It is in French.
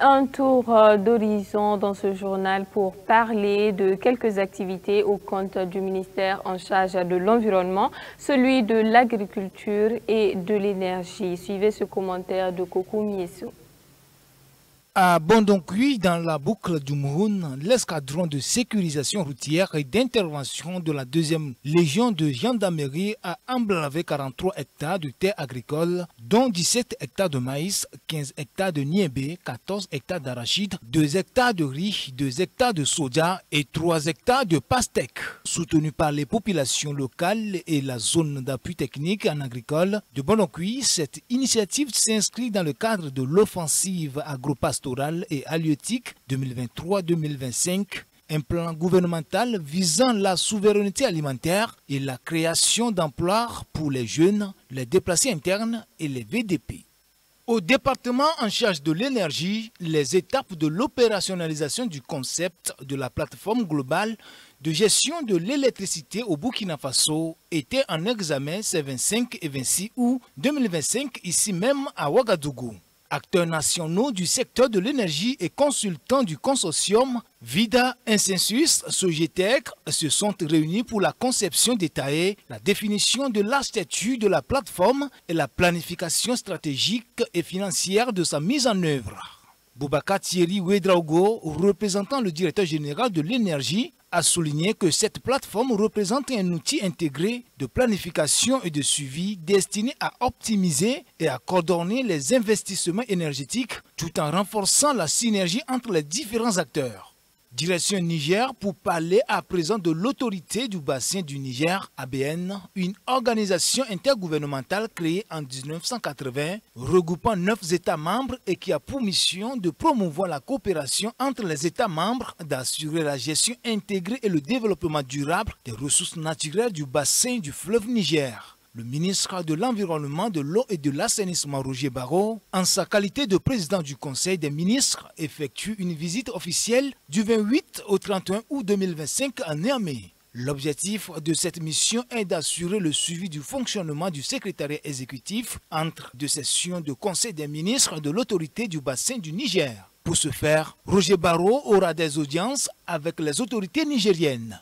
Un tour d'horizon dans ce journal pour parler de quelques activités au compte du ministère en charge de l'environnement, celui de l'agriculture et de l'énergie. Suivez ce commentaire de Coco Miesso. À Bondoncuy, dans la boucle du Mouhoun, l'escadron de sécurisation routière et d'intervention de la 2e Légion de gendarmerie a emblavé 43 hectares de terres agricoles, dont 17 hectares de maïs, 15 hectares de niébé, 14 hectares d'arachide, 2 hectares de riz, 2 hectares de soja et 3 hectares de pastèque. Soutenu par les populations locales et la zone d'appui technique en agricole de Bondoncuy, cette initiative s'inscrit dans le cadre de l'offensive agropastorale et halieutique 2023-2025, un plan gouvernemental visant la souveraineté alimentaire et la création d'emplois pour les jeunes, les déplacés internes et les VDP. Au département en charge de l'énergie, les étapes de l'opérationnalisation du concept de la plateforme globale de gestion de l'électricité au Burkina Faso étaient en examen ces 25 et 26 août 2025 ici même à Ouagadougou. Acteurs nationaux du secteur de l'énergie et consultants du consortium Vida Insensus Sogitech se sont réunis pour la conception détaillée, la définition de l'architecture de la plateforme et la planification stratégique et financière de sa mise en œuvre. Boubacar Thierry Ouedraogo, représentant le directeur général de l'énergie, a souligné que cette plateforme représente un outil intégré de planification et de suivi destiné à optimiser et à coordonner les investissements énergétiques tout en renforçant la synergie entre les différents acteurs. Direction Niger pour parler à présent de l'autorité du bassin du Niger, ABN, une organisation intergouvernementale créée en 1980, regroupant 9 États membres et qui a pour mission de promouvoir la coopération entre les États membres, d'assurer la gestion intégrée et le développement durable des ressources naturelles du bassin du fleuve Niger. Le ministre de l'Environnement, de l'Eau et de l'Assainissement, Roger Barrot, en sa qualité de président du Conseil des ministres, effectue une visite officielle du 28 au 31 août 2025 à Niamey. L'objectif de cette mission est d'assurer le suivi du fonctionnement du secrétariat exécutif entre deux sessions de Conseil des ministres de l'autorité du bassin du Niger. Pour ce faire, Roger Barrot aura des audiences avec les autorités nigériennes.